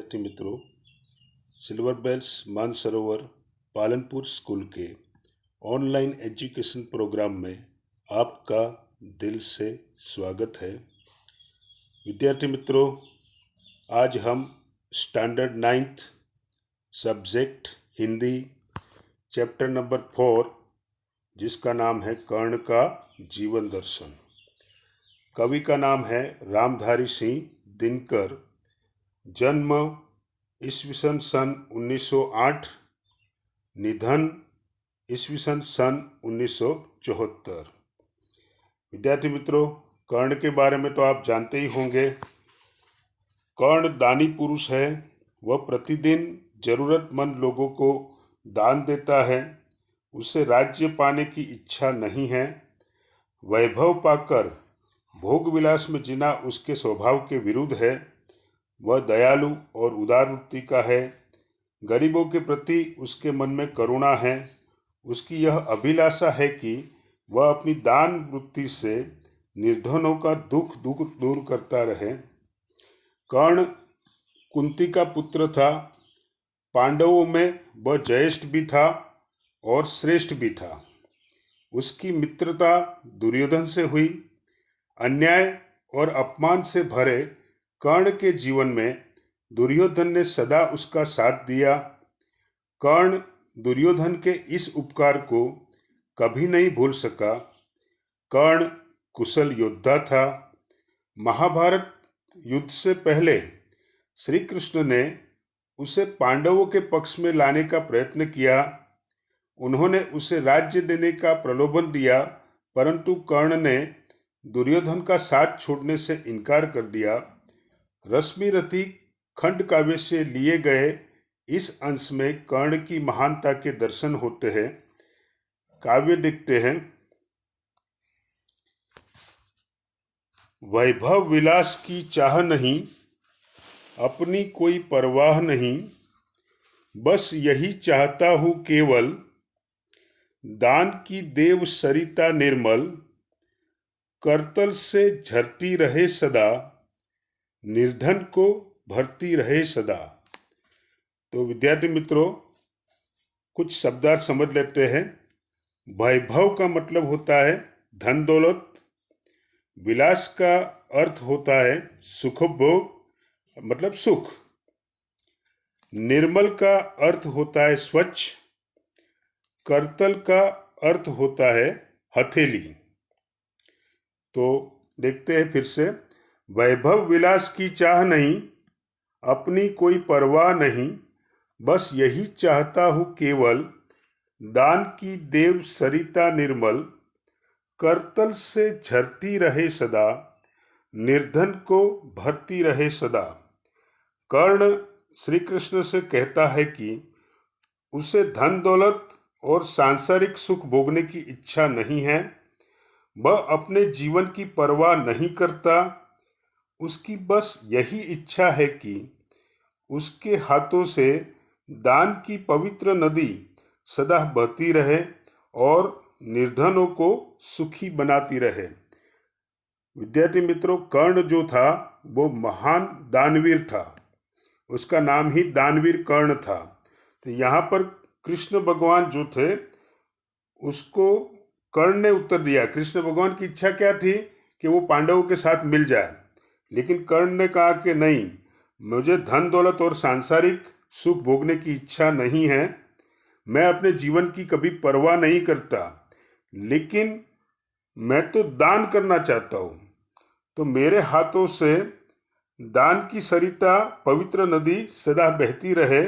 विद्यार्थी मित्रों, silver bells Mansarovar Palanpur school के ऑनलाइन एजुकेशन प्रोग्राम में आपका दिल से स्वागत है। विद्यार्थी मित्रों, आज हम standard 9th subject Hindi chapter number 4 जिसका नाम है कर्ण का जीवन दर्शन। कवि का नाम है रामधारी सिंह दिनकर। जन्म ईस्वीसन सन 1908, निधन ईस्वीसन सन 1974। विद्यार्थी मित्रों, कर्ण के बारे में तो आप जानते ही होंगे। कर्ण दानी पुरुष है। वह प्रतिदिन जरूरतमंद लोगों को दान देता है। उसे राज्य पाने की इच्छा नहीं है। वैभव पाकर भोग विलास में जीना उसके स्वभाव के विरुद्ध है। वह दयालु और उदार वृत्ति का है। गरीबों के प्रति उसके मन में करुणा है। उसकी यह अभिलाषा है कि वह अपनी दान वृत्ति से निर्धनों का दुख दूर करता रहे। कर्ण कुंती का पुत्र था। पांडवों में वह ज्येष्ठ भी था और श्रेष्ठ भी था। उसकी मित्रता दुर्योधन से हुई। अन्याय और अपमान से भरे कर्ण के जीवन में दुर्योधन ने सदा उसका साथ दिया। कर्ण दुर्योधन के इस उपकार को कभी नहीं भूल सका। कर्ण कुशल योद्धा था। महाभारत युद्ध से पहले श्री कृष्ण ने उसे पांडवों के पक्ष में लाने का प्रयत्न किया। उन्होंने उसे राज्य देने का प्रलोभन दिया, परंतु कर्ण ने दुर्योधन का साथ छोड़ने से इनकार कर दिया। रश्मिरथी खंड काव्य से लिए गए इस अंश में कर्ण की महानता के दर्शन होते हैं। काव्य देखते हैं। वैभव विलास की चाह नहीं, अपनी कोई परवाह नहीं, बस यही चाहता हूँ केवल, दान की देव सरिता निर्मल, करतल से झरती रहे सदा, निर्धन को भरती रहे सदा। तो विद्यार्थी मित्रों, कुछ शब्दार्थ समझ लेते हैं। वैभव का मतलब होता है धन दौलत। विलास का अर्थ होता है सुखभोग, मतलब सुख। निर्मल का अर्थ होता है स्वच्छ। करतल का अर्थ होता है हथेली। तो देखते हैं फिर से। वैभव विलास की चाह नहीं, अपनी कोई परवाह नहीं, बस यही चाहता हूँ केवल, दान की देव सरिता निर्मल, करतल से झरती रहे सदा, निर्धन को भरती रहे सदा। कर्ण श्री कृष्ण से कहता है कि उसे धन दौलत और सांसारिक सुख भोगने की इच्छा नहीं है। वह अपने जीवन की परवाह नहीं करता। उसकी बस यही इच्छा है कि उसके हाथों से दान की पवित्र नदी सदा बहती रहे और निर्धनों को सुखी बनाती रहे। विद्यार्थी मित्रों, कर्ण जो था वो महान दानवीर था। उसका नाम ही दानवीर कर्ण था। तो यहाँ पर कृष्ण भगवान जो थे उसको कर्ण ने उत्तर दिया। कृष्ण भगवान की इच्छा क्या थी कि वो पांडवों के साथ मिल जाए, लेकिन कर्ण ने कहा कि नहीं, मुझे धन दौलत और सांसारिक सुख भोगने की इच्छा नहीं है। मैं अपने जीवन की कभी परवाह नहीं करता, लेकिन मैं तो दान करना चाहता हूँ। तो मेरे हाथों से दान की सरिता पवित्र नदी सदा बहती रहे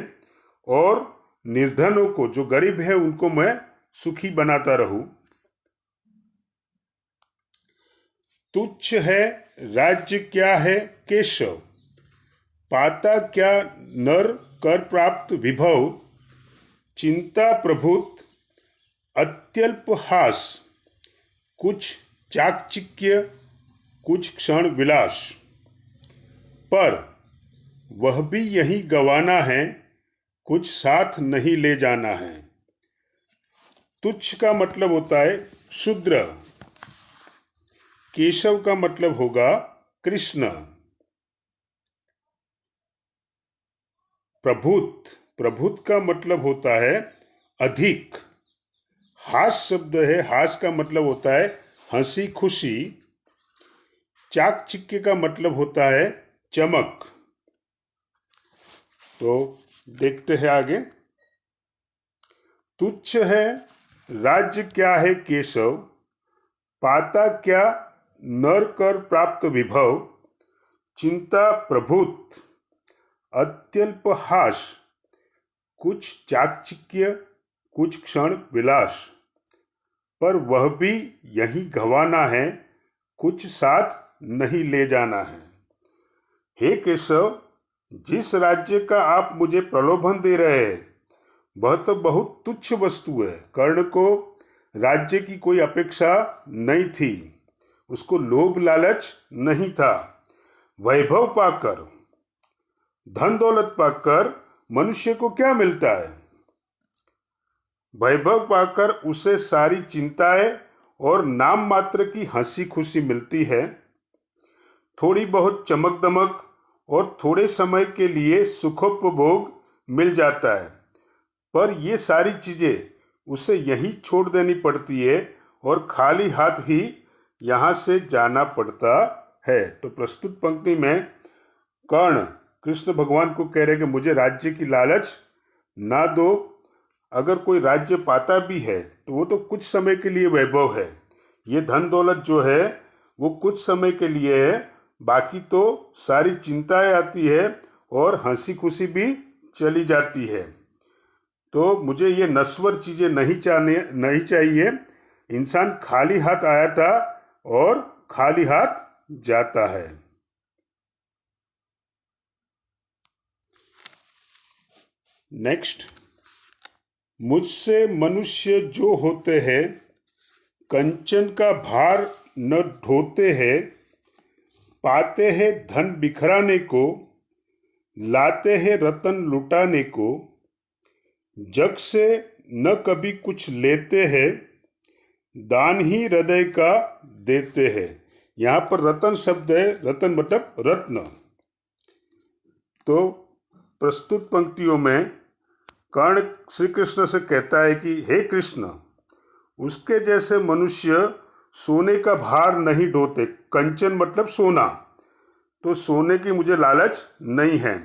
और निर्धनों को, जो गरीब है, उनको मैं सुखी बनाता रहूं। तुच्छ है राज्य क्या है केशव, पाता क्या नर कर प्राप्त विभव, चिंता प्रभुत अत्यल्प हास, कुछ चाकचिक्य कुछ क्षण विलास, पर वह भी यही गवाना है, कुछ साथ नहीं ले जाना है। तुच्छ का मतलब होता है शूद्र। केशव का मतलब होगा कृष्ण। प्रभुत, प्रभुत का मतलब होता है अधिक। हास शब्द है, हास का मतलब होता है हंसी खुशी। चाकचिक्य का मतलब होता है चमक। तो देखते हैं आगे। तुच्छ है राज्य क्या है केशव, पाता क्या नर कर प्राप्त विभव, चिंता प्रभुत अत्यल्प हास, कुछ चाकचिक्य कुछ क्षण विलास, पर वह भी यही गंवाना है, कुछ साथ नहीं ले जाना है। हे केशव, जिस राज्य का आप मुझे प्रलोभन दे रहे हैं वह तो बहुत तुच्छ वस्तु है। कर्ण को राज्य की कोई अपेक्षा नहीं थी, उसको लोभ लालच नहीं था। वैभव पाकर, धन दौलत पाकर मनुष्य को क्या मिलता है? वैभव पाकर उसे सारी चिंताएं और नाम मात्र की हंसी खुशी मिलती है। थोड़ी बहुत चमक दमक और थोड़े समय के लिए सुखोपभोग मिल जाता है, पर ये सारी चीजें उसे यही छोड़ देनी पड़ती है और खाली हाथ ही यहाँ से जाना पड़ता है। तो प्रस्तुत पंक्ति में कर्ण कृष्ण भगवान को कह रहे कि मुझे राज्य की लालच ना दो। अगर कोई राज्य पाता भी है तो वो तो कुछ समय के लिए वैभव है। ये धन दौलत जो है वो कुछ समय के लिए है, बाकी तो सारी चिंताएं आती है और हंसी खुशी भी चली जाती है। तो मुझे ये नश्वर चीजें नहीं चाहिए। इंसान खाली हाथ आया था और खाली हाथ जाता है। नेक्स्ट, मुझसे मनुष्य जो होते हैं कंचन का भार न ढोते हैं, पाते हैं धन बिखराने को, लाते हैं रतन लुटाने को, जग से न कभी कुछ लेते हैं, दान ही हृदय का देते हैं। यहाँ पर रतन शब्द है, रतन मतलब रत्न। तो प्रस्तुत पंक्तियों में कर्ण श्री कृष्ण से कहता है कि हे कृष्ण, उसके जैसे मनुष्य सोने का भार नहीं ढोते। कंचन मतलब सोना, तो सोने की मुझे लालच नहीं है।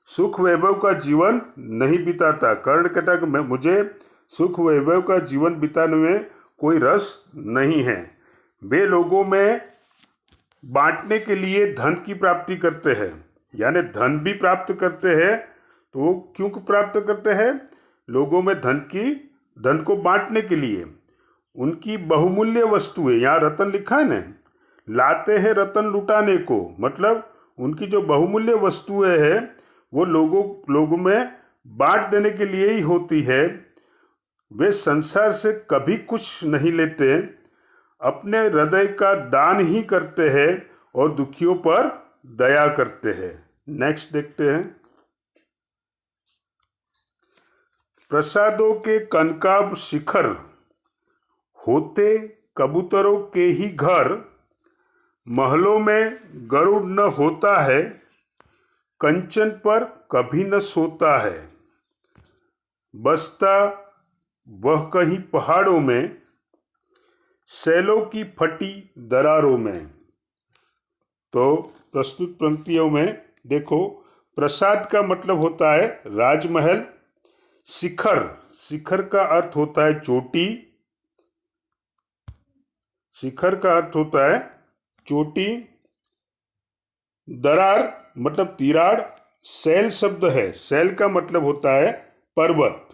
सुख वैभव का जीवन नहीं बिताता। कर्ण कहता कि मुझे सुख वैभव का जीवन बिताने में कोई रस नहीं है। वे लोगों में बांटने के लिए धन की प्राप्ति करते हैं, यानी धन भी प्राप्त करते हैं। तो वो क्यों प्राप्त करते हैं? लोगों में धन को बांटने के लिए। उनकी बहुमूल्य वस्तुएं, यहाँ रतन लिखा है ना, लाते हैं रतन लुटाने को, मतलब उनकी जो बहुमूल्य वस्तुएं हैं वो लोगों में बांट देने के लिए ही होती है। वे संसार से कभी कुछ नहीं लेते, अपने हृदय का दान ही करते हैं और दुखियों पर दया करते हैं। नेक्स्ट देखते हैं। प्रसादों के कनकाब शिखर, होते कबूतरों के ही घर, महलों में गरुड़ न होता है, कंचन पर कभी न सोता है, बसता वह कहीं पहाड़ों में, सैलों की फटी दरारों में। तो प्रस्तुत पंक्तियों में देखो, प्रसाद का मतलब होता है राजमहल। शिखर, शिखर का अर्थ होता है चोटी। शिखर का अर्थ होता है चोटी। दरार मतलब तिराड़। सैल शब्द है, सैल का मतलब होता है पर्वत।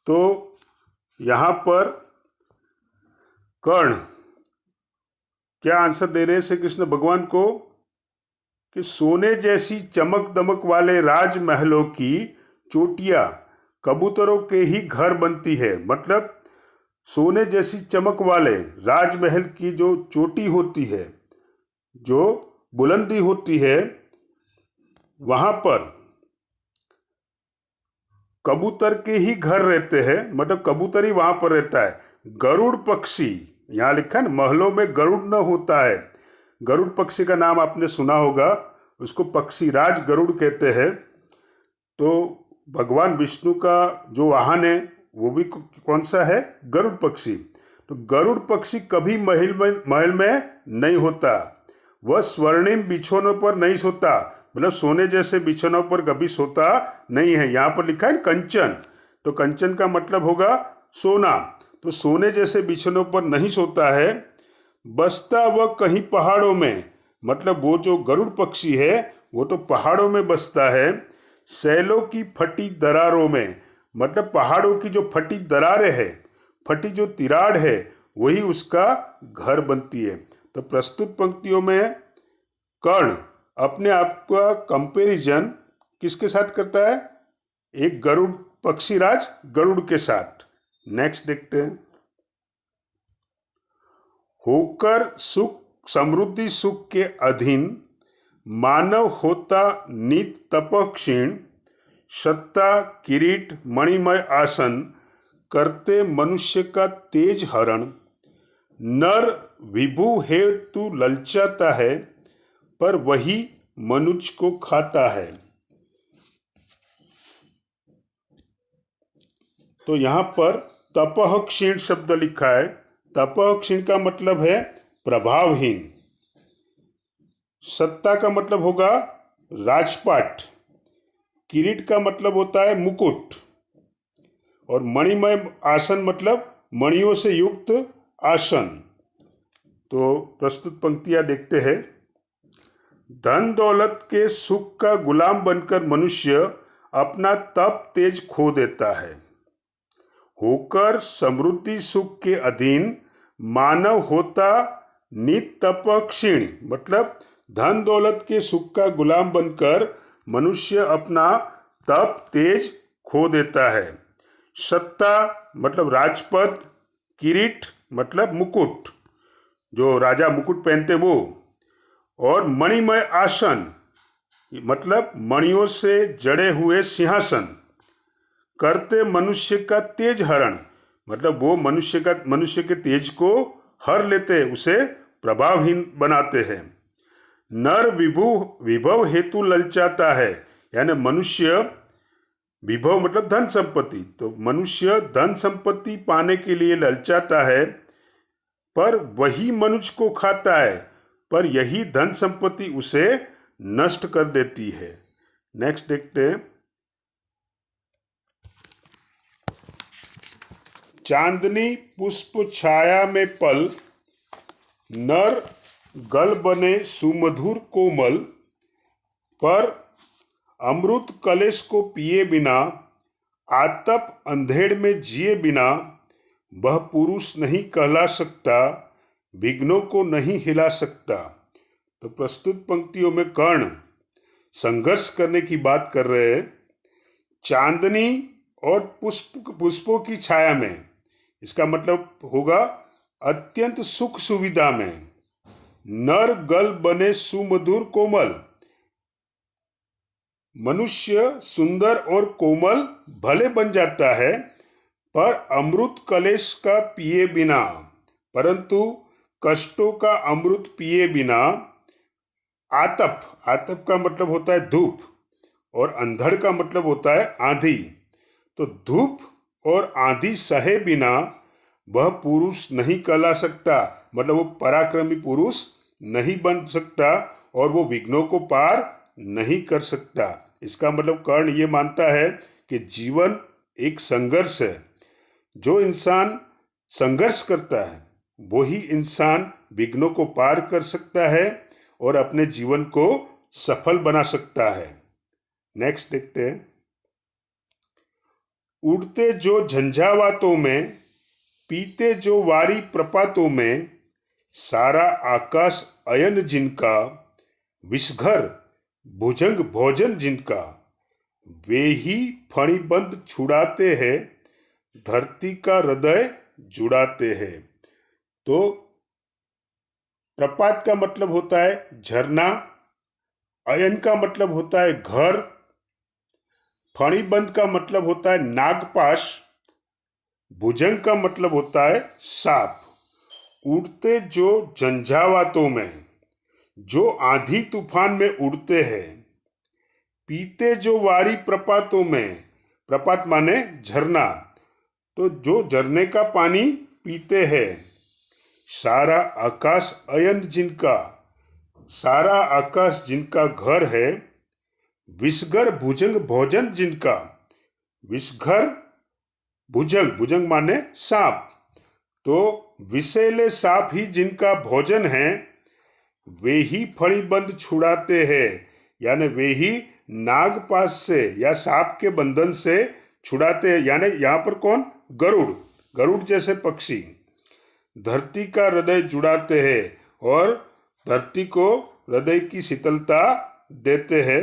तो यहां पर कर्ण क्या आंसर दे रहे हैं श्री कृष्ण भगवान को कि सोने जैसी चमक दमक वाले राजमहलों की चोटियां कबूतरों के ही घर बनती है। मतलब सोने जैसी चमक वाले राजमहल की जो चोटी होती है, जो बुलंदी होती है, वहां पर कबूतर के ही घर रहते हैं। मतलब कबूतर ही वहां पर रहता है। गरुड़ पक्षी, यहाँ लिखा है ना, महलों में गरुड़ न होता है। गरुड़ पक्षी का नाम आपने सुना होगा, उसको पक्षी राज गरुड़ कहते हैं। तो भगवान विष्णु का जो वाहन है वो भी कौन सा है? गरुड़ पक्षी। तो गरुड़ पक्षी कभी महल में नहीं होता, वह स्वर्णिम बिछौनों पर नहीं सोता, मतलब सोने जैसे बिछौनों पर कभी सोता नहीं है। यहाँ पर लिखा है कंचन, तो कंचन का मतलब होगा सोना, तो सोने जैसे बिछौनों पर नहीं सोता है। बसता वह कहीं पहाड़ों में, मतलब वो जो गरुड़ पक्षी है वो तो पहाड़ों में बसता है। सैलों की फटी दरारों में, मतलब पहाड़ों की जो फटी दरारें है, फटी जो तिराड़ है वही उसका घर बनती है। तो प्रस्तुत पंक्तियों में कर्ण अपने आप का कंपैरिजन किसके साथ करता है? एक गरुड़ पक्षीराज गरुड़ के साथ। नेक्स्ट देखते हैं। होकर सुख समृद्धि सुख के अधीन मानव होता नित तप क्षीण, सत्ता किरीट मणिमय आसन करते मनुष्य का तेज हरण। नर विभु है तू ललचाता है, पर वही मनुष्य को खाता है। तो यहाँ पर तपह क्षीण शब्द लिखा है। तपह क्षीण का मतलब है प्रभावहीन। सत्ता का मतलब होगा राजपाट। किरीट का मतलब होता है मुकुट, और मणिमय आसन मतलब मणियों से युक्त आसन। तो प्रस्तुत पंक्तियां देखते हैं। धन दौलत के सुख का गुलाम बनकर मनुष्य अपना तप तेज खो देता है। होकर समृद्धि सुख के अधीन मानव होता नित तप क्षीण, मतलब धन दौलत के सुख का गुलाम बनकर मनुष्य अपना तप तेज खो देता है। सत्ता मतलब राजपद, किरीट मतलब मुकुट, जो राजा मुकुट पहनते वो, और मणिमय आसन मतलब मणियों से जड़े हुए सिंहासन करते मनुष्य का तेज हरण, मतलब वो मनुष्य के तेज को हर लेते, उसे प्रभावहीन बनाते हैं। नर विभव हेतु ललचाता है, यानी मनुष्य विभव मतलब धन संपत्ति, तो मनुष्य धन संपत्ति पाने के लिए ललचाता है, पर वही मनुष्य को खाता है, पर यही धन संपत्ति उसे नष्ट कर देती है। नेक्स्ट देखते हैं। चांदनी पुष्प छाया में पल, नर गल बने सुमधुर कोमल, पर अमृत कलेश को पिए बिना, आतप अंधेड़ में जिए बिना, वह पुरुष नहीं कहला सकता, विघ्नों को नहीं हिला सकता। तो प्रस्तुत पंक्तियों में कर्ण संघर्ष करने की बात कर रहे हैं। चांदनी और पुष्पों की छाया में, इसका मतलब होगा अत्यंत सुख सुविधा में। नर गल बने सुमधुर कोमल, मनुष्य सुंदर और कोमल भले बन जाता है, पर अमृत कलेश का पिए बिना, परंतु कष्टों का अमृत पिए बिना, आतप का मतलब होता है धूप, और अंधड़ का मतलब होता है आंधी। तो धूप और आंधी सहे बिना वह पुरुष नहीं कहला सकता, मतलब वो पराक्रमी पुरुष नहीं बन सकता, और वो विघ्नों को पार नहीं कर सकता। इसका मतलब कर्ण ये मानता है कि जीवन एक संघर्ष है। जो इंसान संघर्ष करता है वही इंसान विघ्नों को पार कर सकता है और अपने जीवन को सफल बना सकता है। नेक्स्ट देखते हैं। उड़ते जो झंझावातों में, पीते जो वारी प्रपातों में, सारा आकाश अयन जिनका, विषघर भुजंग भोजन जिनका, वे ही फणिबंद छुड़ाते हैं, धरती का हृदय जुड़ाते हैं। तो प्रपात का मतलब होता है झरना, अयन का मतलब होता है घर, फणिबंद का मतलब होता है नागपाश, भुजंग का मतलब होता है सांप। उड़ते जो झंझावातों में, जो आंधी तूफान में उड़ते हैं, पीते जो वारी प्रपातों में, प्रपात माने झरना, तो जो झरने का पानी पीते हैं। सारा आकाश अयन जिनका, सारा आकाश जिनका घर है। विषघर भुजंग भोजन जिनका, विषघर भुजंग, भुजंग माने सांप, तो विषैले सांप ही जिनका भोजन है। वे ही फणिबंध छुड़ाते हैं, यानी वे ही नागपाश से या सांप के बंधन से छुड़ाते हैं। यानी यहाँ पर कौन? गरुड़, गरुड़ जैसे पक्षी। धरती का हृदय जुड़ाते हैं और धरती को हृदय की शीतलता देते हैं।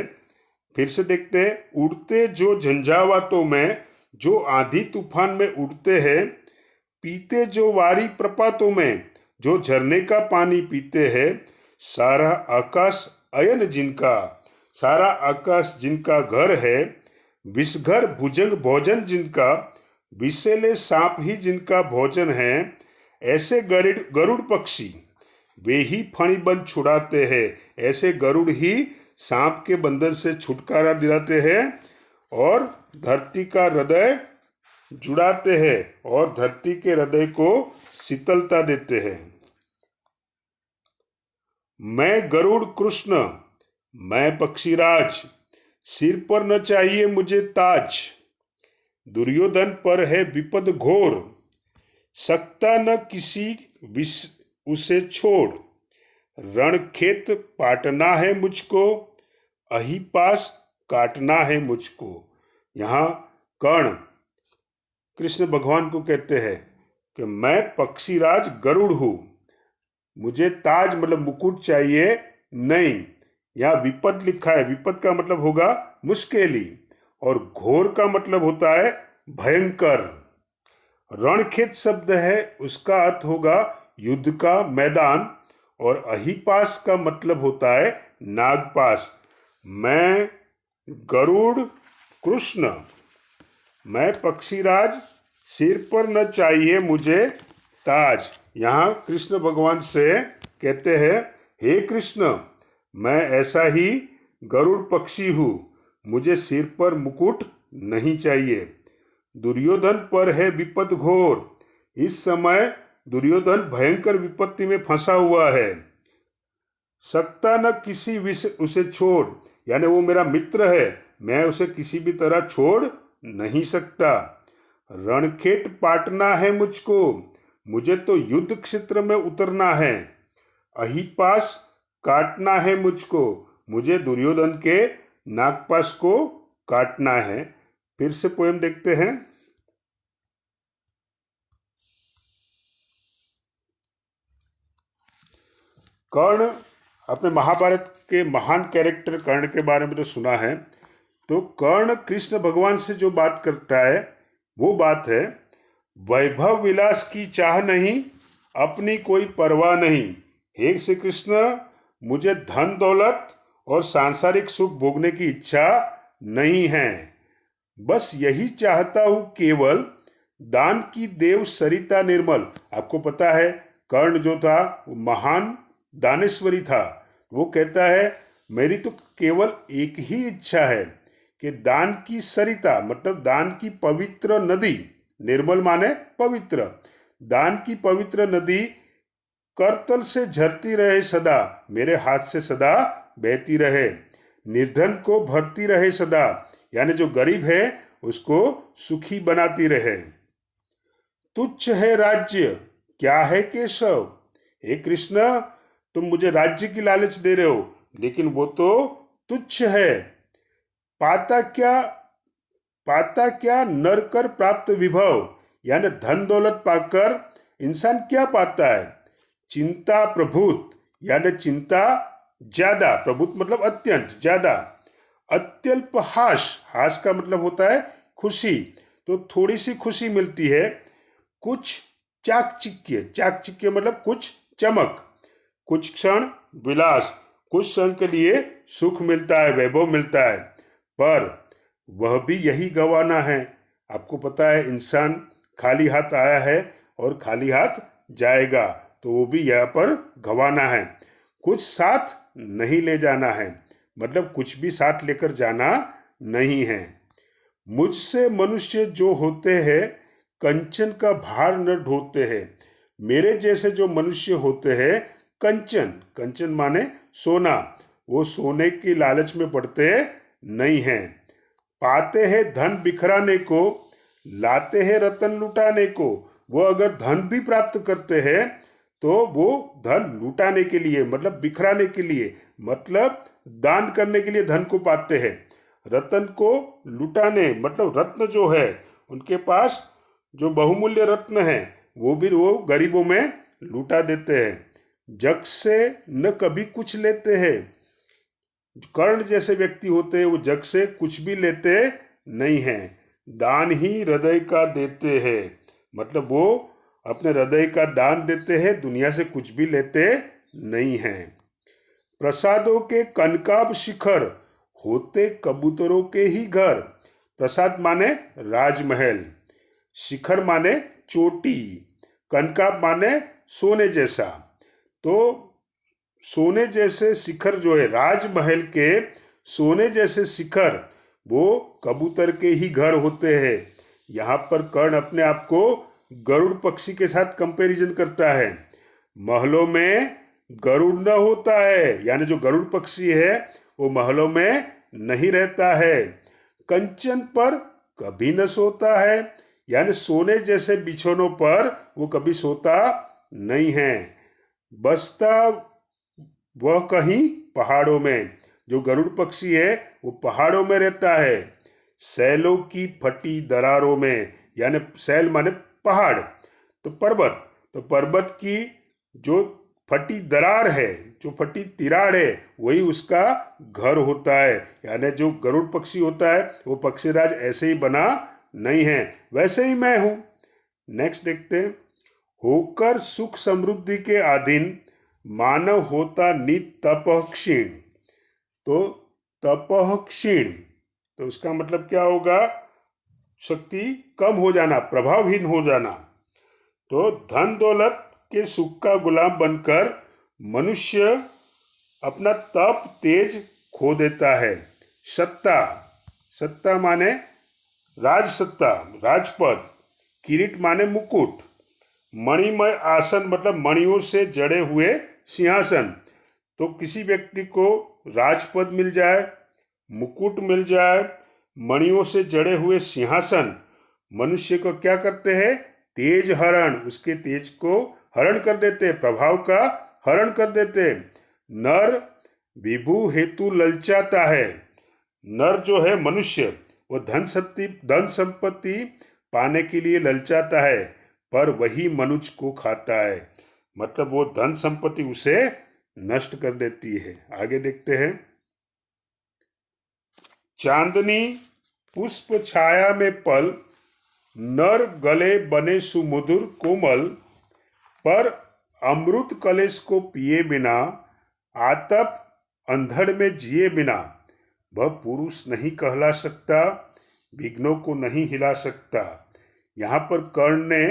फिर से देखते हैं, उड़ते जो झंझावातों में, जो आंधी तूफान में उड़ते हैं। पीते जो वारी प्रपातों में, जो झरने का पानी पीते हैं। सारा आकाश अयन जिनका, सारा आकाश जिनका घर है। विषघर भुजंग भोजन जिनका, विषैले सांप ही जिनका भोजन है। ऐसे गरुड़ पक्षी वे ही फणिबंध छुड़ाते हैं, ऐसे गरुड़ ही सांप के बंधन से छुटकारा दिलाते हैं और धरती का हृदय जुड़ाते हैं और धरती के हृदय को शीतलता देते हैं। मैं गरुड़ कृष्ण, मैं पक्षीराज, सिर पर न चाहिए मुझे ताज। दुर्योधन पर है विपद घोर, सकता न किसी विष उसे छोड़। रणखेत पाटना है मुझको, अहिपास काटना है मुझको। यहाँ कर्ण कृष्ण भगवान को कहते हैं कि मैं पक्षीराज गरुड़ हूं, मुझे ताज मतलब मुकुट चाहिए नहीं। यहाँ विपद लिखा है, विपद का मतलब होगा मुश्किली, और घोर का मतलब होता है भयंकर। रणखेत शब्द है, उसका अर्थ होगा युद्ध का मैदान, और अहिपास का मतलब होता है नागपाश। मैं गरुड़ कृष्ण, मैं पक्षीराज, सिर पर न चाहिए मुझे ताज। यहाँ कृष्ण भगवान से कहते हैं, हे कृष्ण, मैं ऐसा ही गरुड़ पक्षी हूँ, मुझे सिर पर मुकुट नहीं चाहिए। दुर्योधन पर है विपद घोर, इस समय दुर्योधन भयंकर विपत्ति में फंसा हुआ है। सकता न किसी विष उसे छोड़, यानी वो मेरा मित्र है, मैं उसे किसी भी तरह छोड़ नहीं सकता। रणखेत पाटना है मुझको, मुझे तो युद्ध क्षेत्र में उतरना है। अहिपास काटना है मुझको, मुझे दुर्योधन के नागपाश को काटना है। फिर से पोएम देखते हैं। कर्ण, अपने महाभारत के महान कैरेक्टर कर्ण के बारे में तो सुना है, तो कर्ण कृष्ण भगवान से जो बात करता है वो बात है, वैभव विलास की चाह नहीं, अपनी कोई परवाह नहीं। हे श्री कृष्ण, मुझे धन दौलत और सांसारिक सुख भोगने की इच्छा नहीं है, बस यही चाहता हूं केवल दान की देव सरिता निर्मल। आपको पता है कर्ण जो था वो महान दानेश्वरी था। वो कहता है मेरी तो केवल एक ही इच्छा है कि दान की सरिता मतलब दान की पवित्र नदी, निर्मल माने पवित्र, दान की पवित्र नदी करतल से झरती रहे सदा, मेरे हाथ से सदा बहती रहे। निर्धन को भरती रहे सदा, यानी जो गरीब है उसको सुखी बनाती रहे। तुच्छ है राज्य क्या है केशव, हे कृष्ण तुम मुझे राज्य की लालच दे रहे हो, लेकिन वो तो तुच्छ है। पाता क्या नर कर प्राप्त विभव, यानी धन दौलत पाकर इंसान क्या पाता है। चिंता प्रभुत, यानी चिंता ज्यादा, प्रभुत मतलब अत्यंत ज्यादा। अत्यल्प हास, हास का मतलब होता है खुशी, तो थोड़ी सी खुशी मिलती है। कुछ चाकचिक्य, चाकचिक्य मतलब कुछ चमक। कुछ क्षण विलास, कुछ क्षण के लिए सुख मिलता है, वैभव मिलता है, पर वह भी यही गंवाना है। आपको पता है इंसान खाली हाथ आया है और खाली हाथ जाएगा, तो वो भी यहाँ पर गंवाना है। कुछ साथ नहीं ले जाना है, मतलब कुछ भी साथ लेकर जाना नहीं है। मुझसे मनुष्य जो होते हैं कंचन का भार न ढोते हैं। मेरे जैसे जो मनुष्य होते हैं कंचन, कंचन माने सोना, वो सोने की लालच में पड़ते नहीं हैं। पाते हैं धन बिखराने को, लाते हैं रतन लुटाने को। वो अगर धन भी प्राप्त करते हैं तो वो धन लुटाने के लिए, मतलब बिखराने के लिए, मतलब दान करने के लिए धन को पाते हैं। रतन को लुटाने मतलब रत्न जो है उनके पास, जो बहुमूल्य रत्न है वो गरीबों में लुटा देते हैं। जग से न कभी कुछ लेते हैं। कर्ण जैसे व्यक्ति होते हैं वो जग से कुछ भी लेते नहीं हैं। दान ही हृदय का देते हैं, मतलब वो अपने हृदय का दान देते हैं, दुनिया से कुछ भी लेते नहीं हैं। प्रसादों के कनकाब शिखर, होते कबूतरों के ही घर। प्रसाद माने राजमहल, शिखर माने चोटी, कनकाब माने सोने जैसा। तो सोने जैसे शिखर जो है, राजमहल के सोने जैसे शिखर, वो कबूतर के ही घर होते हैं। यहाँ पर कर्ण अपने आप को गरुड़ पक्षी के साथ कंपैरिजन करता है। महलों में गरुड़ न होता है, यानी जो गरुड़ पक्षी है वो महलों में नहीं रहता है। कंचन पर कभी न सोता है, यानी सोने जैसे बिछौनों पर वो कभी सोता नहीं है। बसता वह कहीं पहाड़ों में, जो गरुड़ पक्षी है वो पहाड़ों में रहता है। सैलों की फटी दरारों में, यानी सैल माने पहाड़, तो पर्वत की जो फटी दरार है, जो फटी तिराड़ है, वही उसका घर होता है। यानी जो गरुड़ पक्षी होता है वो पक्षीराज ऐसे ही बना नहीं है, वैसे ही मैं हूं। नेक्स्ट देखते हैं। होकर सुख समृद्धि के अधीन, मानव होता नित तपः क्षीण। तो तपः क्षीण, तो उसका मतलब क्या होगा? शक्ति कम हो जाना, प्रभावहीन हो जाना। तो धन दौलत के सुख का गुलाम बनकर मनुष्य अपना तप तेज खो देता है। सत्ता, सत्ता माने राजसत्ता, राजपद। किरीट माने मुकुट। मणिमय आसन मतलब मणियों से जड़े हुए सिंहासन। तो किसी व्यक्ति को राजपद मिल जाए, मुकुट मिल जाए, मणियों से जड़े हुए सिंहासन, मनुष्य को क्या करते हैं? तेज हरण, उसके तेज को हरण कर देते, प्रभाव का हरण कर देते। नर विभु हेतु ललचाता है। नर जो है मनुष्य, वो धन संपत्ति पाने के लिए ललचाता है, पर वही मनुष्य को खाता है, मतलब वो धन संपत्ति उसे नष्ट कर देती है। आगे देखते हैं। चांदनी पुष्प छाया में पल, नर गले बने सुमधुर कोमल, पर अमृत कलेश को पिए बिना, आतप अंधड़ में जिए बिना, वह पुरुष नहीं कहला सकता, विघ्नों को नहीं हिला सकता। यहाँ पर कर्ण ने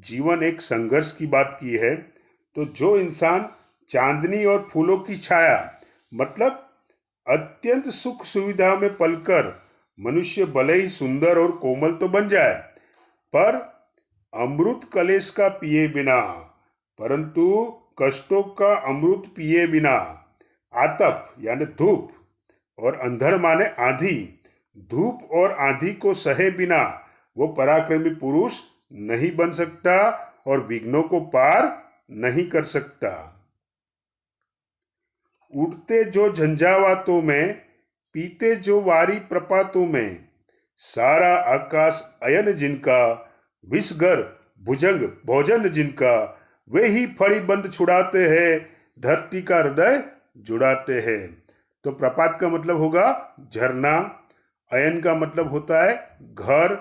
जीवन एक संघर्ष की बात की है। तो जो इंसान चांदनी और फूलों की छाया, मतलब अत्यंत सुख सुविधा में पलकर मनुष्य भले ही सुंदर और कोमल तो बन जाए, पर अमृत कलेश का पिए बिना, परंतु कष्टों का अमृत पिए बिना, आतप यानी धूप और अंधड़ माने आंधी, धूप और आंधी को सहे बिना वो पराक्रमी पुरुष नहीं बन सकता और विघ्नों को पार नहीं कर सकता। उठते जो झंझावातों में, पीते जो वारी प्रपातों में, सारा आकाश अयन जिनका, विषगर भुजंग भोजन जिनका, वे ही फड़ी बंद छुड़ाते हैं, धरती का हृदय जुड़ाते हैं। तो प्रपात का मतलब होगा झरना, अयन का मतलब होता है घर,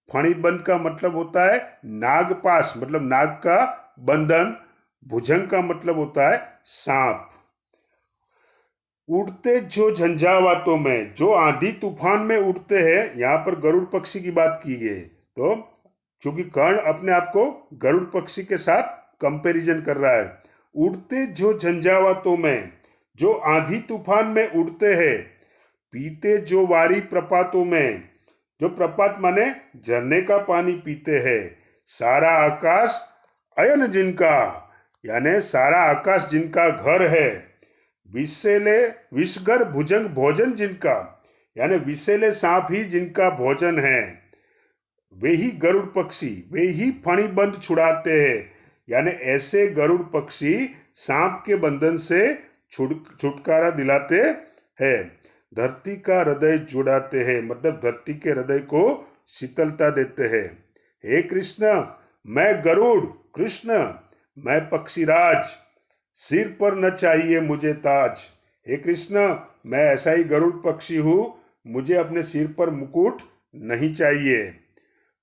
फणिबंद का मतलब होता है नागपाश मतलब नाग का बंधन, भुजंग का मतलब होता है सांप। उड़ते जो झंझावातों में, जो आंधी तूफान में उड़ते हैं, यहाँ पर गरुड़ पक्षी की बात की गई। तो क्योंकि कर्ण अपने आप को गरुड़ पक्षी के साथ कंपैरिजन कर रहा है। उड़ते जो झंझावातों में, जो आंधी तूफान में उड़ते हैं, पीते जो वारी प्रपातों में, जो प्रपात माने झरने का पानी पीते हैं, सारा आकाश अयन जिनका, यानी सारा आकाश जिनका घर है, विषैले विषगर भुजंग भोजन जिनका, यानी विषैले सांप ही जिनका भोजन है, वे ही गरुड़ पक्षी, वे ही फणिबंध छुड़ाते हैं, यानी ऐसे गरुड़ पक्षी सांप के बंधन से छुटकारा दिलाते हैं, धरती का हृदय जुड़ाते हैं, मतलब धरती के हृदय को शीतलता देते हैं। हे कृष्ण, मैं गरुड़ कृष्ण, मैं पक्षीराज, सिर पर न चाहिए मुझे ताज। हे कृष्ण, मैं ऐसा ही गरुड़ पक्षी हूं, मुझे अपने सिर पर मुकुट नहीं चाहिए।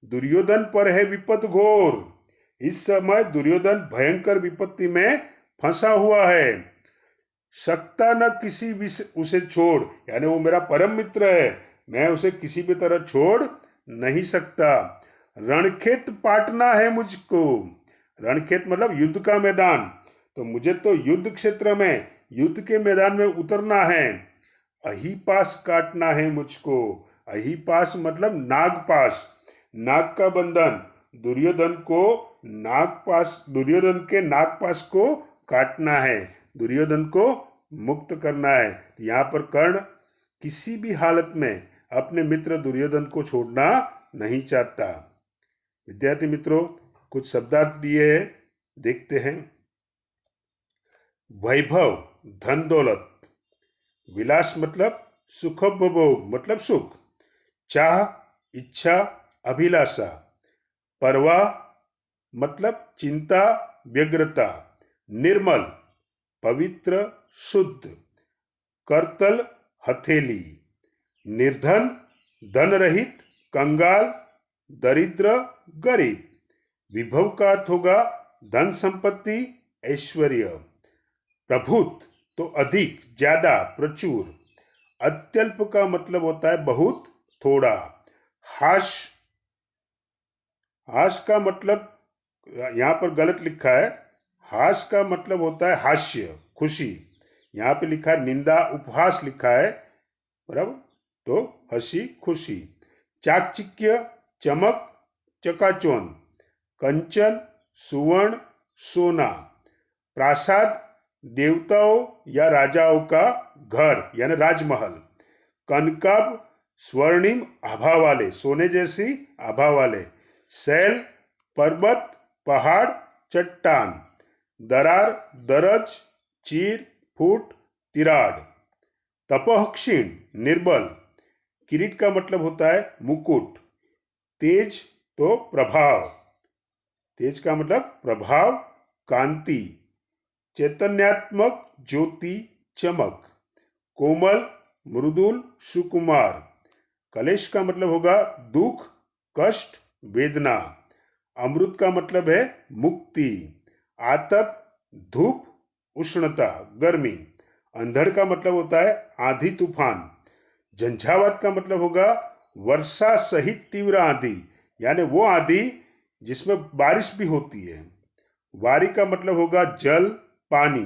दुर्योधन पर है विपद घोर, इस समय दुर्योधन भयंकर विपत्ति में फंसा हुआ है। सकता न किसी भी उसे छोड़, यानी वो मेरा परम मित्र है, मैं उसे किसी भी तरह छोड़ नहीं सकता। रणखेत पाटना है मुझको, रणखेत मतलब युद्ध का मैदान, तो मुझे तो युद्ध क्षेत्र में, युद्ध के मैदान में उतरना है। अहीपास काटना है मुझको, अहीपास मतलब नागपास, नाग का बंधन, दुर्योधन को नागपास, दुर्योधन के नागपास को काटना है, दुर्योधन को मुक्त करना है। यहाँ पर कर्ण किसी भी हालत में अपने मित्र दुर्योधन को छोड़ना नहीं चाहता। विद्यार्थी मित्रों, कुछ शब्दार्थ दिए हैं, देखते हैं। वैभव धन दौलत, विलास मतलब सुखोपभोग मतलब सुख, चाह इच्छा अभिलाषा, परवाह मतलब चिंता व्यग्रता, निर्मल पवित्र शुद्ध, करतल हथेली, निर्धन धन रहित कंगाल दरिद्र गरीब। विभव का अर्थ होगा धन संपत्ति ऐश्वर्य। प्रभुत तो अधिक ज्यादा प्रचुर। अत्यल्प का मतलब होता है बहुत थोड़ा। हाश, हाश का मतलब यहाँ पर गलत लिखा है, हास का मतलब होता है हास्य खुशी, यहाँ पे लिखा है निंदा उपहास लिखा है, बराबर, तो हंसी खुशी। चाकचिक्य चमक चकाचौंध, कंचन सुवर्ण सोना। प्रासाद देवताओं या राजाओं का घर यानी राजमहल। कनकब स्वर्णिम आभा वाले, सोने जैसी आभा वाले। शैल पर्वत पहाड़ चट्टान। दरार दरज चीर फूट तिराड़। तपह क्षीण निर्बल। किरीट का मतलब होता है मुकुट। तेज तो प्रभाव, तेज का मतलब प्रभाव कांति। चैतन्यात्मक ज्योति चमक। कोमल मृदुल सुकुमार। कलेश का मतलब होगा दुख कष्ट वेदना। अमृत का मतलब है मुक्ति। आतप धूप उष्णता गर्मी। अंधड़ का मतलब होता है आंधी तूफान। झंझावात का मतलब होगा वर्षा सहित तीव्र आंधी, यानी वो आंधी जिसमें बारिश भी होती है। वारी का मतलब होगा जल पानी।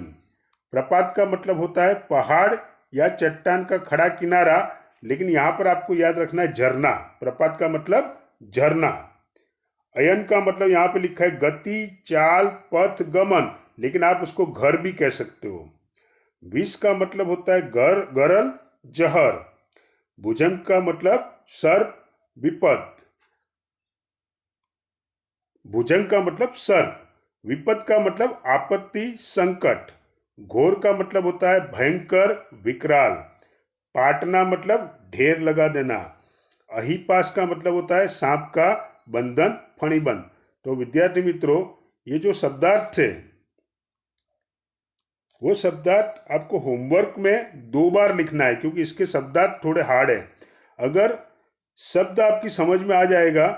प्रपात का मतलब होता है पहाड़ या चट्टान का खड़ा किनारा, लेकिन यहां पर आपको याद रखना है झरना। प्रपात का मतलब झरना। अयन का मतलब यहाँ पे लिखा है गति चाल पथ गमन, लेकिन आप उसको घर भी कह सकते हो। विष का मतलब होता है गरल जहर। भुजंग का मतलब सर्प विपद। भुजंग का मतलब सर्प। विपद का मतलब आपत्ति संकट। घोर का मतलब होता है भयंकर विकराल। पाटना मतलब ढेर लगा देना। अहीपास का मतलब होता है सांप का बंधन फणिबंध। तो विद्यार्थी मित्रों, ये जो शब्दार्थ थे वो शब्दार्थ आपको होमवर्क में 2 बार लिखना है, क्योंकि इसके शब्दार्थ थोड़े हार्ड है। अगर शब्द आपकी समझ में आ जाएगा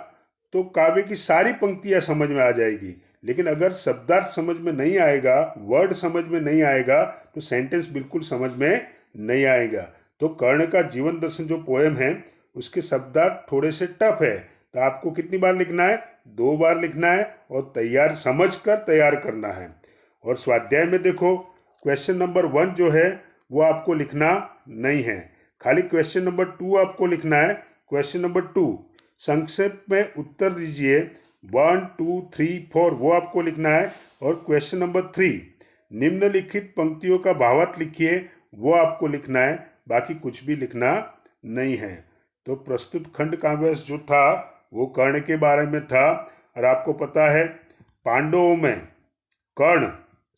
तो काव्य की सारी पंक्तियां समझ में आ जाएगी, लेकिन अगर शब्दार्थ समझ में नहीं आएगा, वर्ड समझ में नहीं आएगा, तो सेंटेंस बिल्कुल समझ में नहीं आएगा। तो कर्ण का जीवन दर्शन जो पोएम है उसके शब्दार्थ थोड़े से टफ है, तो आपको कितनी बार लिखना है? 2 बार लिखना है और तैयार समझ कर तैयार करना है। और स्वाध्याय में देखो, क्वेश्चन नंबर 1 जो है वो आपको लिखना नहीं है। खाली क्वेश्चन नंबर 2 आपको लिखना है। क्वेश्चन नंबर 2 संक्षेप में उत्तर दीजिए 1 2 3 4 वो आपको लिखना है। और क्वेश्चन नंबर 3 निम्नलिखित पंक्तियों का भावार्थ लिखिए वो आपको लिखना है, बाकी कुछ भी लिखना नहीं है। तो प्रस्तुत खंड काव्य जो था वो कर्ण के बारे में था। और आपको पता है पांडवों में कर्ण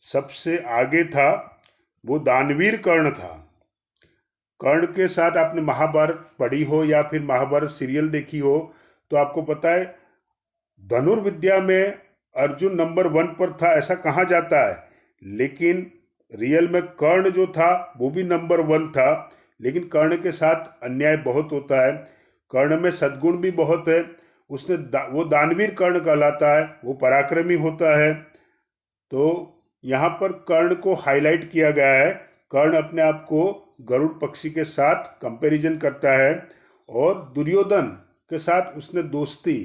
सबसे आगे था, वो दानवीर कर्ण था। कर्ण के साथ आपने महाभारत पढ़ी हो या फिर महाभारत सीरियल देखी हो तो आपको पता है धनुर्विद्या में अर्जुन नंबर 1 पर था ऐसा कहा जाता है, लेकिन रियल में कर्ण जो था वो भी नंबर 1 था। लेकिन कर्ण के साथ अन्याय बहुत होता है। कर्ण में सद्गुण भी बहुत है। वो दानवीर कर्ण कहलाता है, वो पराक्रमी होता है। तो यहाँ पर कर्ण को हाईलाइट किया गया है। कर्ण अपने आप को गरुड़ पक्षी के साथ कंपैरिजन करता है और दुर्योधन के साथ उसने दोस्ती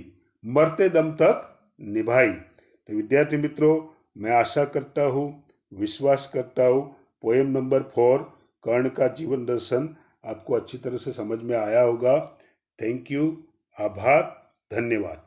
मरते दम तक निभाई। तो विद्यार्थी मित्रों, मैं आशा करता हूँ, विश्वास करता हूँ पोएम नंबर 4 कर्ण का जीवन दर्शन आपको अच्छी तरह से समझ में आया होगा। थैंक यू, आभार, धन्यवाद।